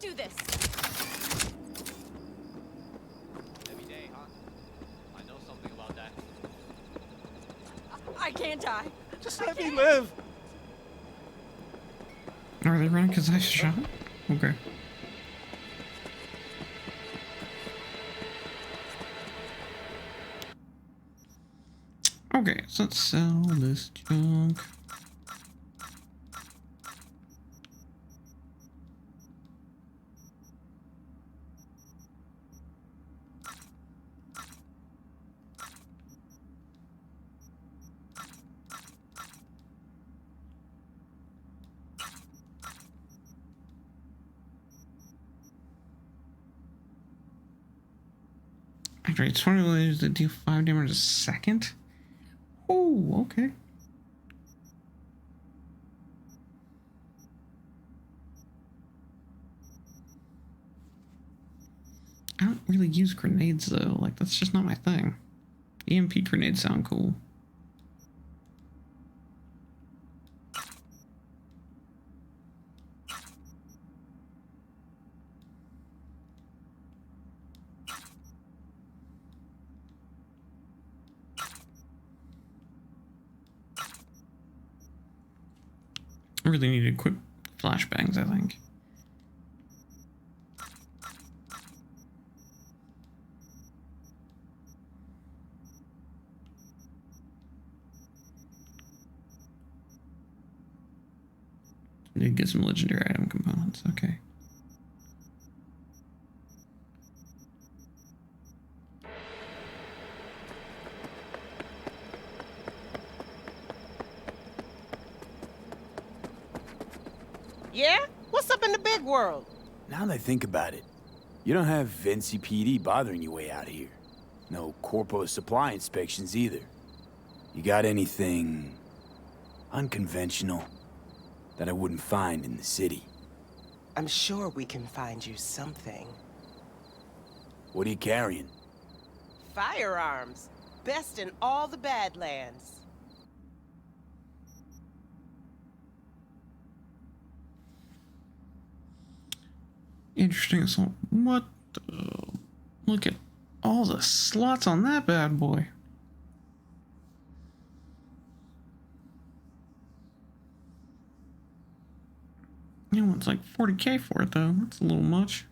do this. Heavy day, huh? I know something about that. I can't die. Just let me live. Are they running because I shot? Okay. Okay, so let's sell this junk. Activate 20 lasers that deal 5 damage a second? Oh, okay. I don't really use grenades though, like that's just not my thing. EMP grenades sound cool. I really need to equip flashbangs, I think. Need to get some legendary item components, okay. Yeah? What's up in the big world? Now that I think about it, you don't have NCPD bothering you way out here. No Corpo supply inspections either. You got anything unconventional that I wouldn't find in the city? I'm sure we can find you something. What are you carrying? Firearms. Best in all the Badlands. Interesting assault. What the? Look at all the slots on that bad boy. You know, it's like 40K for it though. That's a little much.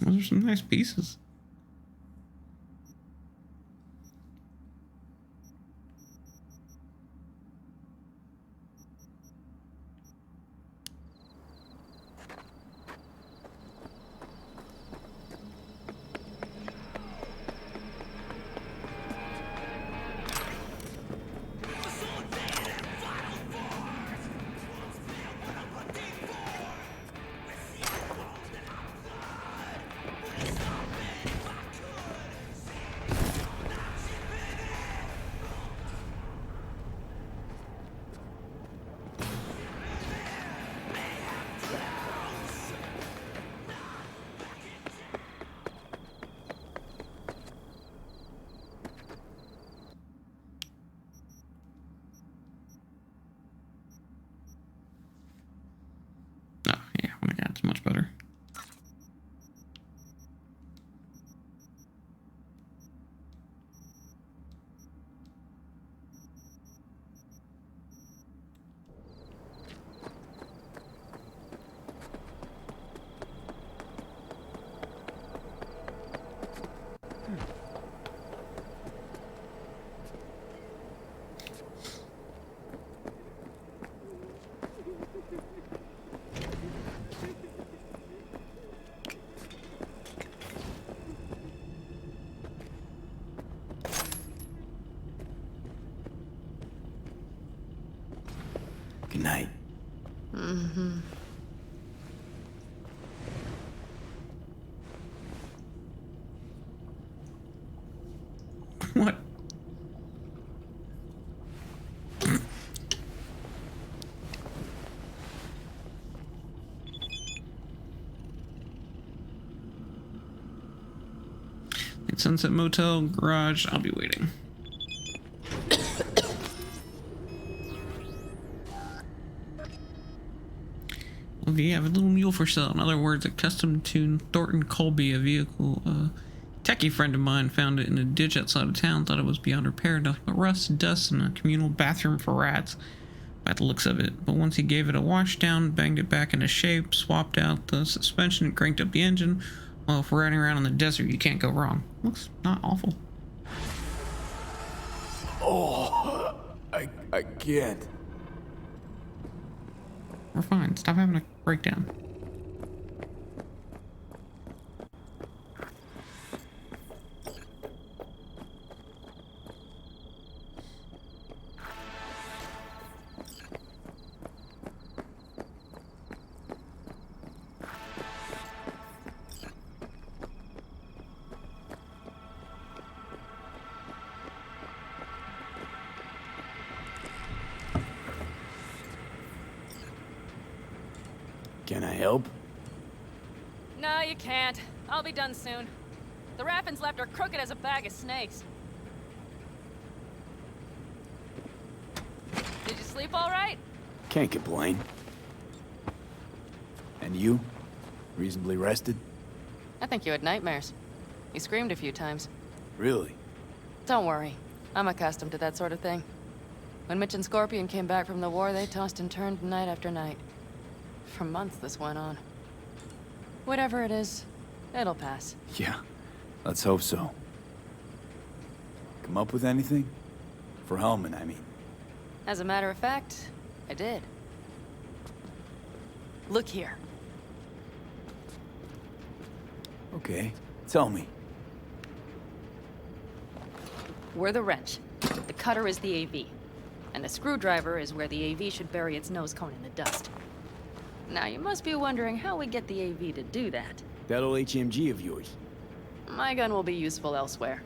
Those are some nice pieces. Good night. Mm-hmm. What? At Sunset Motel garage, I'll be waiting. Well, you have a little mule for sale. In other words, a custom-tuned Thornton Colby, a vehicle. Techie friend of mine found it in a ditch outside of town. Thought it was beyond repair, nothing but rust, dust, and a communal bathroom for rats. By the looks of it. But once he gave it a wash down, banged it back into shape, swapped out the suspension, and cranked up the engine. Well, if we're riding around in the desert, you can't go wrong. Looks not awful. Oh, I can't. We're fine. Stop having a breakdown. Can I help? No, you can't. I'll be done soon. The Raffins left are crooked as a bag of snakes. Did you sleep all right? Can't complain. And you? Reasonably rested? I think you had nightmares. You screamed a few times. Really? Don't worry. I'm accustomed to that sort of thing. When Mitch and Scorpion came back from the war, they tossed and turned night after night. For months this went on. Whatever it is, it'll pass. Yeah, let's hope so. Come up with anything? For Hellman, I mean. As a matter of fact, I did. Look here. Okay, tell me. We're the wrench. The cutter is the AV. And the screwdriver is where the AV should bury its nose cone in the dust. Now you must be wondering how we get the AV to do that. That old HMG of yours. My gun will be useful elsewhere.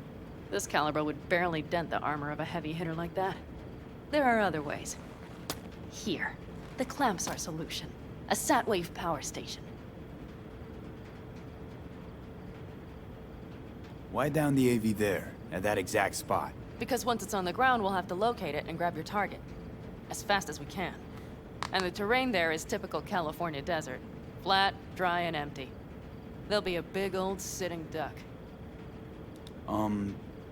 This caliber would barely dent the armor of a heavy hitter like that. There are other ways. Here, the clamp's our solution. A sat-wave power station. Why down the AV there, at that exact spot? Because once it's on the ground, we'll have to locate it and grab your target. As fast as we can. And the terrain there is typical California desert. Flat, dry, and empty. There'll be a big old sitting duck.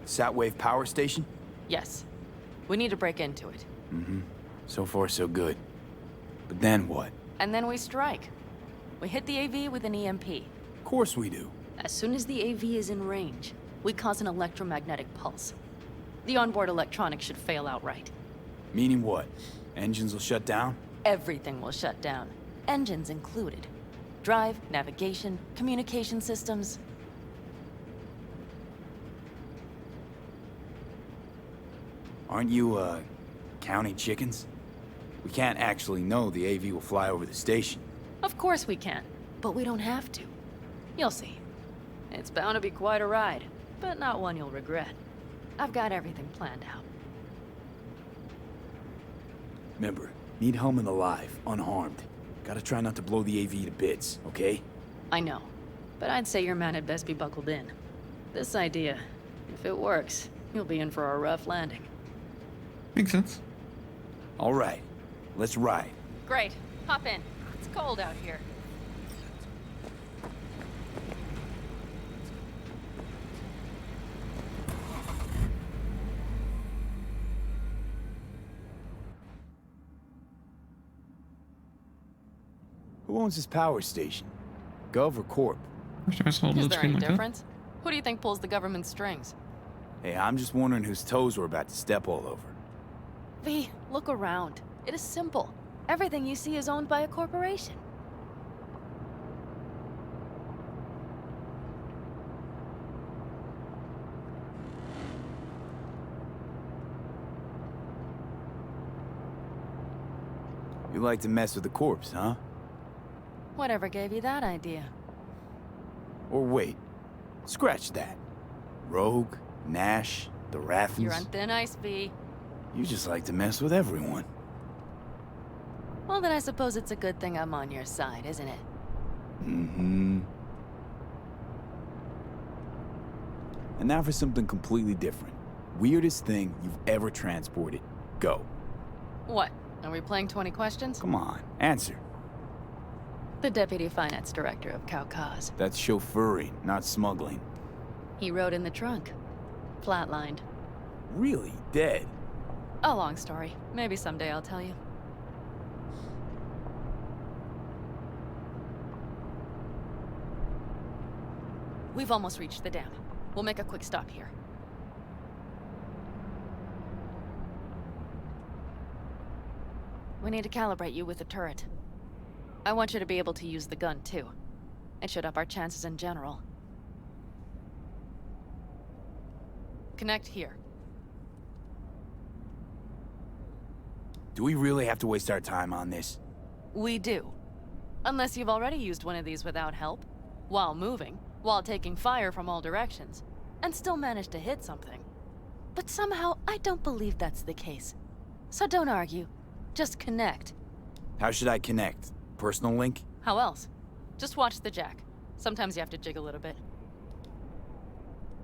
Sat-wave power station? Yes. We need to break into it. Mm-hmm. So far, so good. But then what? And then we strike. We hit the AV with an EMP. Of course we do. As soon as the AV is in range, we cause an electromagnetic pulse. The onboard electronics should fail outright. Meaning what? Engines will shut down? Everything will shut down. Engines included. Drive, navigation, communication systems. Aren't you, counting chickens? We can't actually know the AV will fly over the station. Of course we can, but we don't have to. You'll see. It's bound to be quite a ride, but not one you'll regret. I've got everything planned out. Remember, need Hellman alive, unharmed. Gotta try not to blow the AV to bits, okay? I know, but I'd say your man had best be buckled in. This idea, if it works, you'll be in for a rough landing. Makes sense. All right, let's ride. Great. Hop in. It's cold out here. Who owns this power station? Gov or Corp? First time I saw a Is load there screen any like that. difference? Who do you think pulls the government's strings? Hey, I'm just wondering whose toes we're about to step all over. V, look around. It is simple. Everything you see is owned by a corporation. You like to mess with the corpse, huh? Whatever gave you that idea? Or wait, scratch that. Rogue, Nash, the Rathens. You're on thin ice, V. You just like to mess with everyone. Well, then I suppose it's a good thing I'm on your side, isn't it? Mm-hmm. And now for something completely different. Weirdest thing you've ever transported. Go. What? Are we playing 20 questions? Come on, answer. The Deputy Finance Director of Kaukaz. That's chauffeuring, not smuggling. He rode in the trunk. Flatlined. Really? Dead? A long story. Maybe someday I'll tell you. We've almost reached the dam. We'll make a quick stop here. We need to calibrate you with the turret. I want you to be able to use the gun, too. It should up our chances in general. Connect here. Do we really have to waste our time on this? We do. Unless you've already used one of these without help, while moving, while taking fire from all directions, and still managed to hit something. But somehow, I don't believe that's the case. So don't argue. Just connect. How should I connect? Personal link? How else? Just watch the jack. Sometimes you have to jig a little bit.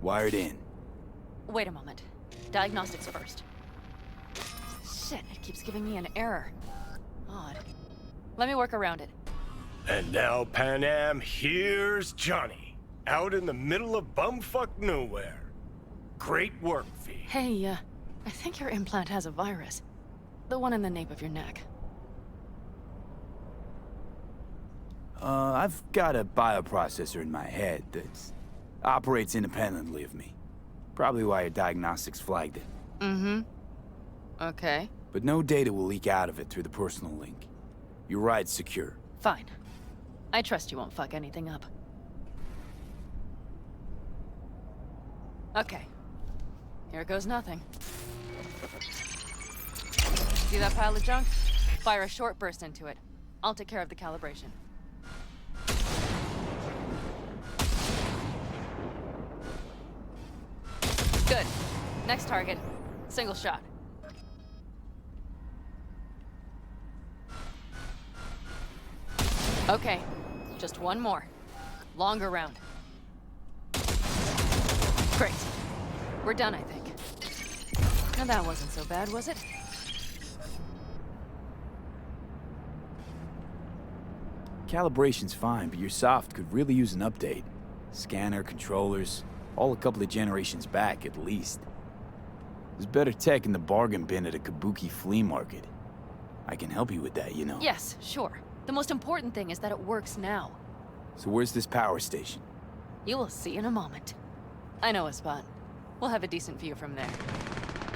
Wired in. Wait a moment. Diagnostics first. Shit, it keeps giving me an error. Odd. Let me work around it. And now, Pan Am, here's Johnny. Out in the middle of bumfuck nowhere. Great work, V. Hey, I think your implant has a virus. The one in the nape of your neck. I've got a bioprocessor in my head that operates independently of me. Probably why your diagnostics flagged it. Mm-hmm. Okay. But no data will leak out of it through the personal link. Your ride's secure. Fine. I trust you won't fuck anything up. Okay. Here goes nothing. See that pile of junk? Fire a short burst into it. I'll take care of the calibration. Good. Next target. Single shot. Okay. Just one more. Longer round. Great. We're done, I think. Now that wasn't so bad, was it? Calibration's fine, but your soft could really use an update. Scanner, controllers, all a couple of generations back at least. There's better tech in the bargain bin at a kabuki flea market. I can help you with that, you know. Yes, sure. The most important thing is that it works now. So where's this power station? You will see in a moment. I know a spot. We'll have a decent view from there.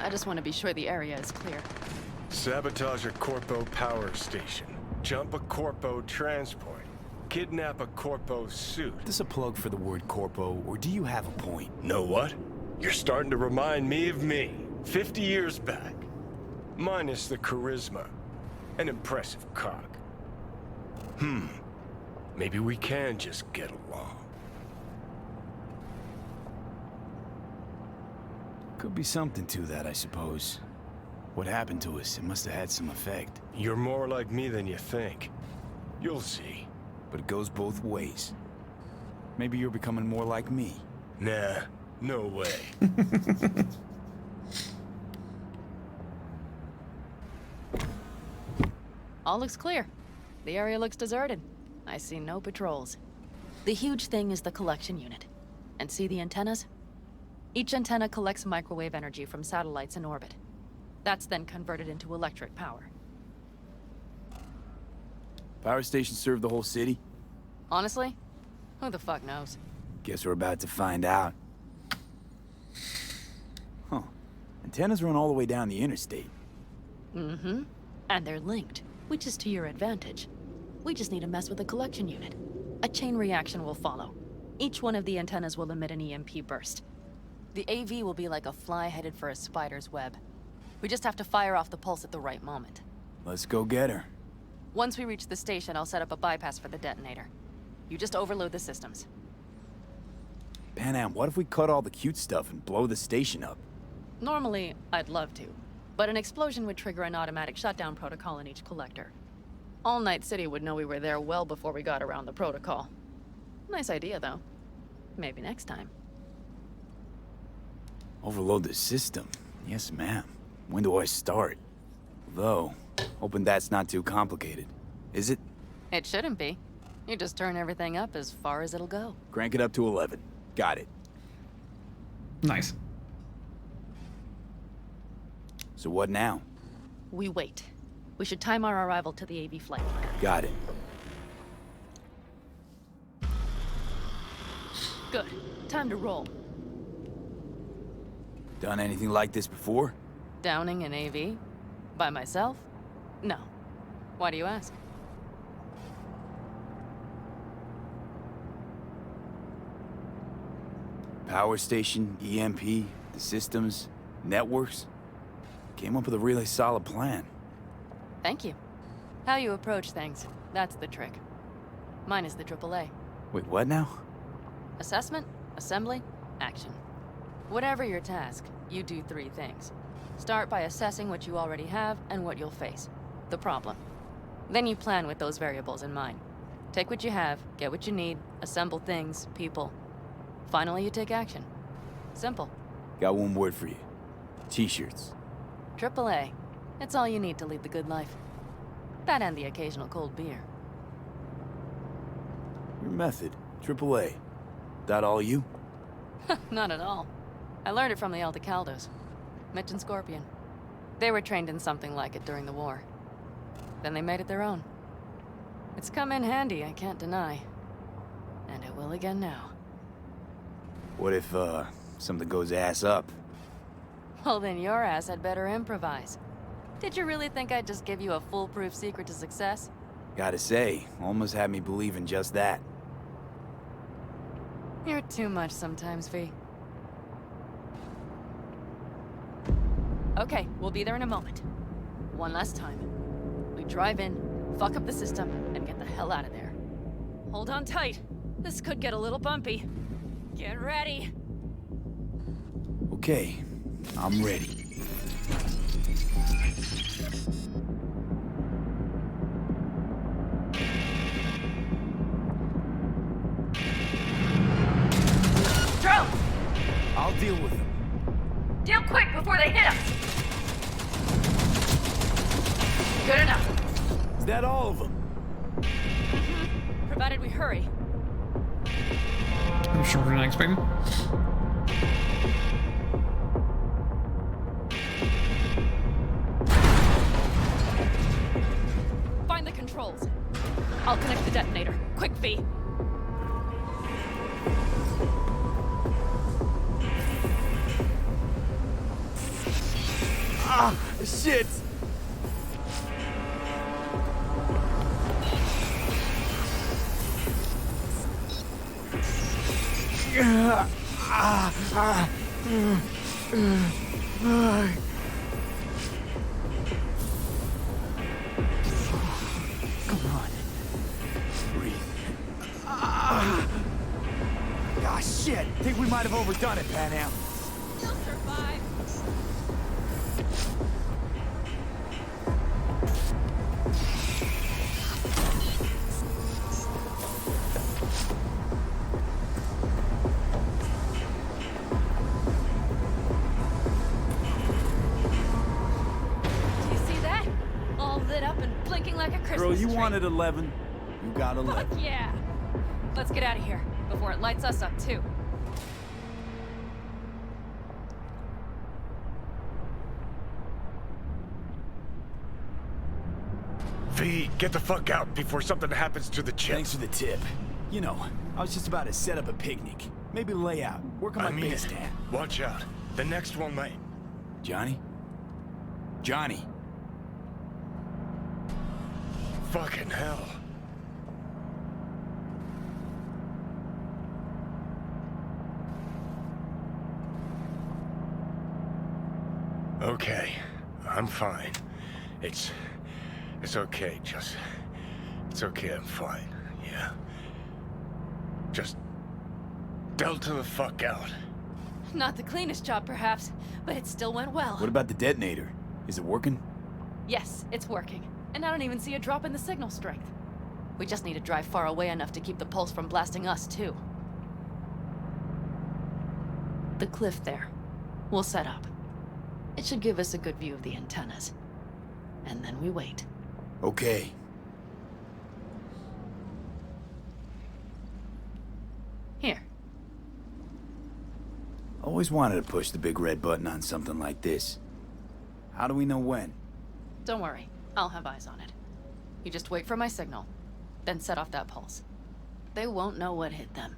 I just want to be sure the area is clear. Sabotage a Corpo power station. Jump a Corpo transport. Kidnap a Corpo suit. Is this a plug for the word Corpo, or do you have a point? Know what? You're starting to remind me of me, 50 years back. Minus the charisma. An impressive cock. Maybe we can just get along. Could be something to that, I suppose. What happened to us? It must have had some effect. You're more like me than you think. You'll see. But it goes both ways. Maybe you're becoming more like me. Nah, no way. All looks clear. The area looks deserted. I see no patrols. The huge thing is the collection unit. And see the antennas? Each antenna collects microwave energy from satellites in orbit. That's then converted into electric power. Power stations serve the whole city? Honestly, who the fuck knows? Guess we're about to find out. Huh. Antennas run all the way down the interstate. Mm-hmm. And they're linked, which is to your advantage. We just need to mess with the collection unit. A chain reaction will follow. Each one of the antennas will emit an EMP burst. The AV will be like a fly headed for a spider's web. We just have to fire off the pulse at the right moment. Let's go get her. Once we reach the station, I'll set up a bypass for the detonator. You just overload the systems. Panam, what if we cut all the cute stuff and blow the station up? Normally, I'd love to, but an explosion would trigger an automatic shutdown protocol in each collector. All Night City would know we were there well before we got around the protocol. Nice idea, though. Maybe next time. Overload the system? Yes, ma'am. When do I start? Though, hoping that's not too complicated. Is it? It shouldn't be. You just turn everything up as far as it'll go. Crank it up to 11. Got it. Nice. So what now? We wait. We should time our arrival to the AV flight plan. Got it. Good. Time to roll. Done anything like this before? Downing an AV? By myself? No. Why do you ask? Power station, EMP, the systems, networks. Came up with a really solid plan. Thank you. How you approach things, that's the trick. Mine is the AAA. Wait, what now? Assessment, assembly, action. Whatever your task, you do 3 things. Start by assessing what you already have and what you'll face. The problem. Then you plan with those variables in mind. Take what you have, get what you need, assemble things, people. Finally, you take action. Simple. Got one word for you. T-shirts. AAA. It's all you need to lead the good life. That and the occasional cold beer. Your method. AAA. That all you? Not at all. I learned it from the Aldecaldos. Mitch and Scorpion. They were trained in something like it during the war. Then they made it their own. It's come in handy, I can't deny. And it will again now. What if, something goes ass up? Well, then your ass had better improvise. Did you really think I'd just give you a foolproof secret to success? Gotta say, almost had me believing just that. You're too much sometimes, V. Okay, we'll be there in a moment. One last time. We drive in, fuck up the system, and get the hell out of there. Hold on tight. This could get a little bumpy. Get ready. Okay, I'm ready. Drone! I'll deal with them. Deal quick before they hit us! Good enough. Is that all of them? Provided we hurry. I'm shorter than I expected. Find the controls. I'll connect the detonator. Quick, V. Ah, shit! Come on. Breathe. Ah, shit! Think we might have overdone it, Panam. You'll survive. Do you see that? All lit up and blinking like a Christmas Girl, you tree. wanted 11. You got 11. Fuck yeah! Let's get out of here before it lights us up too. V, get the fuck out before something happens to the chip. Thanks for the tip. You know, I was just about to set up a picnic. Maybe lay out. Work on my base it. stand. Watch out. The next one might. Johnny? Johnny. Fucking hell. Okay, I'm fine. It's okay, just It's okay, I'm fine. Yeah. Just delta the fuck out. Not the cleanest job, perhaps, but it still went well. What about the detonator? Is it working? Yes, it's working. And I don't even see a drop in the signal strength. We just need to drive far away enough to keep the pulse from blasting us, too. The cliff there. We'll set up. It should give us a good view of the antennas. And then we wait. Okay. Here. Always wanted to push the big red button on something like this. How do we know when? Don't worry. I'll have eyes on it. You just wait for my signal. Then set off that pulse. They won't know what hit them.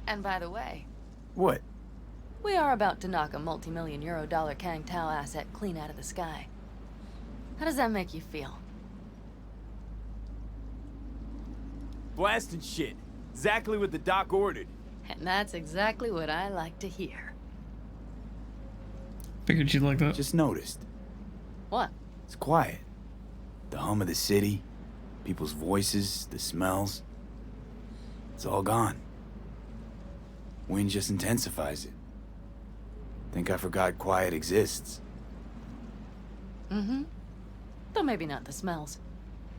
And by the way, What? we are about to knock a multi-million euro dollar Kang Tao asset clean out of the sky. How does that make you feel? Blasting shit. Exactly what the doc ordered. And that's exactly what I like to hear. Figured you'd like that. Just noticed. What? It's quiet. The hum of the city, people's voices, the smells. It's all gone. Wind just intensifies it. Think I forgot quiet exists. Mm-hmm. Though maybe not the smells.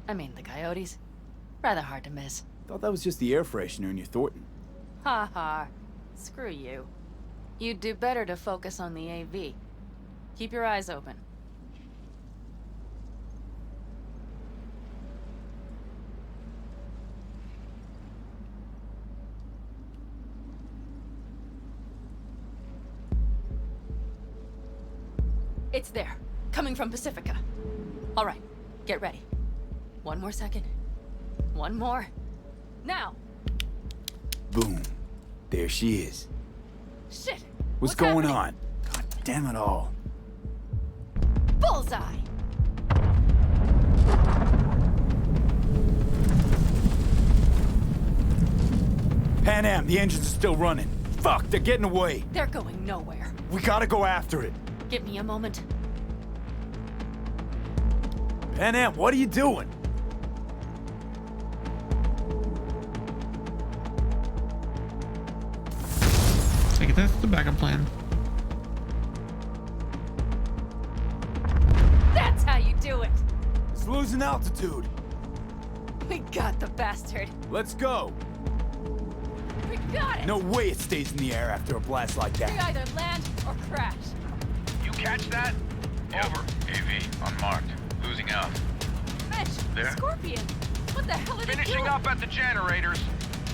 I mean, the coyotes. Rather hard to miss. Thought that was just the air freshener in your Thornton. Ha ha. Screw you. You'd do better to focus on the AV. Keep your eyes open. It's there, coming from Pacifica. All right, get ready. One more second. One more. Now! Boom. There she is. Shit! What's going happening? on? God damn it all. Bullseye! Pan Am, the engines are still running. Fuck, they're getting away. They're going nowhere. We gotta go after it. Give me a moment. Pan Am, what are you doing? Take it, that's the backup plan. That's how you do it! It's losing altitude. We got the bastard. Let's go. We got it! No way it stays in the air after a blast like We that. either land or crash. You catch that? Over. AV, unmarked. Losing out. Mitch! There? Scorpion! What the hell are they Finishing doing? up at the generators.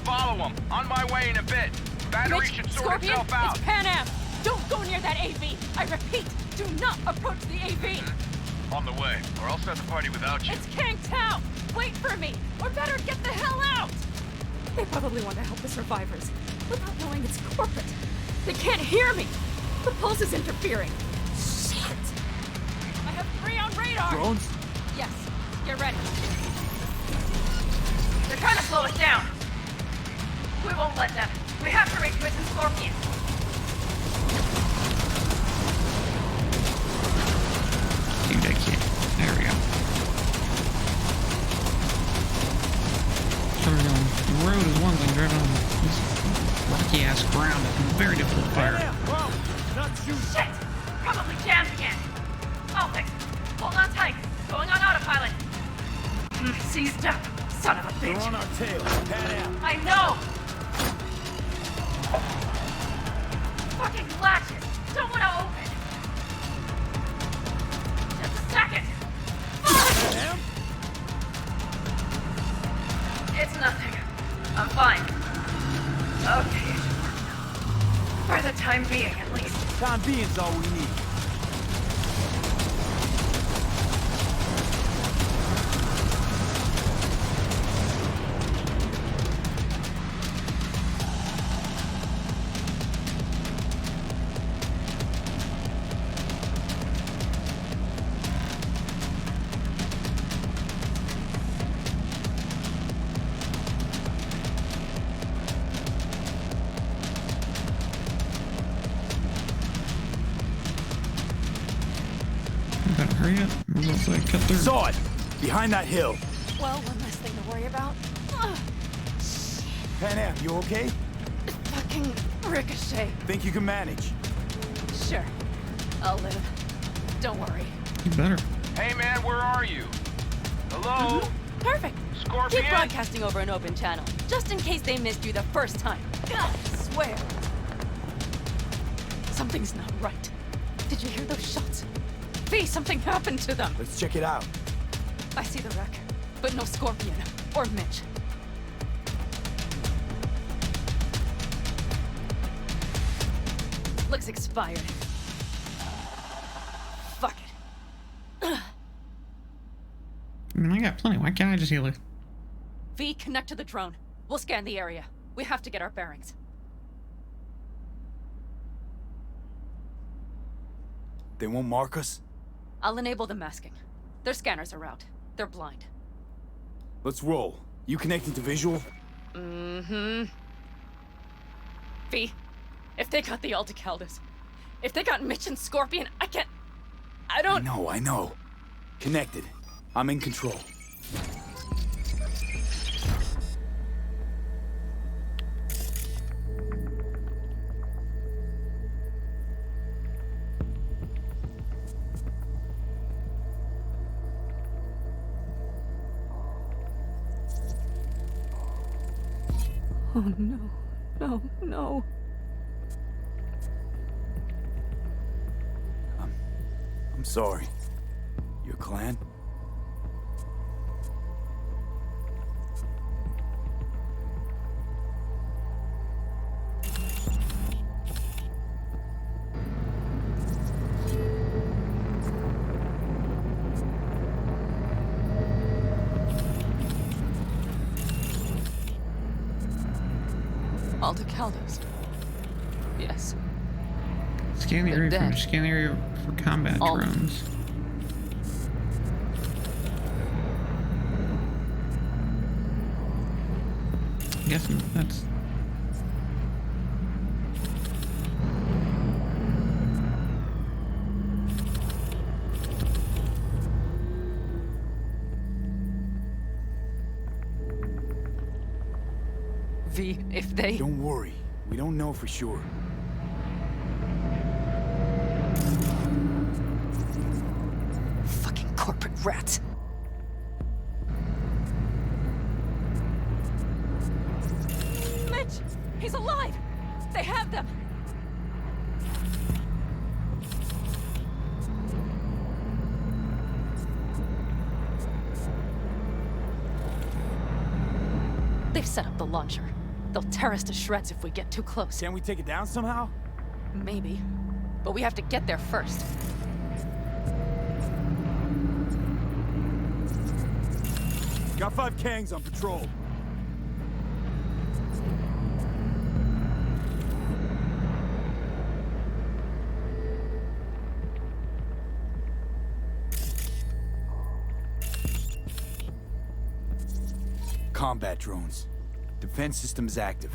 Follow them. On my way in a bit. Battery Mitch, should sort Scorpion, itself out. it's Pan Am! Don't go near that AV! I repeat, do not approach the AV! On the way, or I'll start the party without you. It's Kang Tao! Wait for me! Or better, get the hell out! They probably want to help the survivors, without knowing it's corporate. They can't hear me! The pulse is interfering. Shit! I have 3 on radar! Drones? Yes, get ready. They're trying to slow us down. We won't let them. We have to reach Mission Scorpion. Dude, I can't. There we go. Driving on the road is one thing, driving on this rocky ass ground is very difficult to fire. Shit! Probably jammed again. I'll fix it. Hold on tight. Going on autopilot. Seized up. Son of a They're bitch. on our tail. Pan Am. I know! Fucking latches! Don't want to open! Just a second! Pan Am? It's nothing. I'm fine. Okay. For the time being, at least. Time being's all we need. Better hurry up. Or else I cut through. Saw it. Behind that hill. Well, one less thing to worry about. Ugh, Pan Am, you okay? fucking ricochet. Think you can manage? Sure. I'll live. Don't worry. You better. Hey man, where are you? Hello? Perfect. Scorpion? Keep broadcasting over an open channel, just in case they missed you the first time. God, I swear. Something's not right. Did you hear those shots? V, something happened to them. Let's check it out. I see the wreck, but no Scorpion or Mitch. Looks expired. Fuck it. I mean, I got plenty. Why can't I just heal her? V, connect to the drone. We'll scan the area. We have to get our bearings. They won't mark us? I'll enable the masking. Their scanners are out. They're blind. Let's roll. You connected to visual? Mm-hmm. V, if they got the Aldecaldos, if they got Mitch and Scorpion, I don't... I know. Connected. I'm in control. Oh no, no, no. I'm sorry. Your clan? Aldecaldos. Yes. Scan the They're area dead. scan the area for combat All- drones. I'm guessing that's V, if they... Don't worry. We don't know for sure. Fucking corporate rats. Mitch! He's alive! They have them! They've set up the launcher. They'll tear us to shreds if we get too close. Can we take it down somehow? Maybe. But we have to get there first. Got 5 Kangs on patrol. Combat drones. Defense system is active.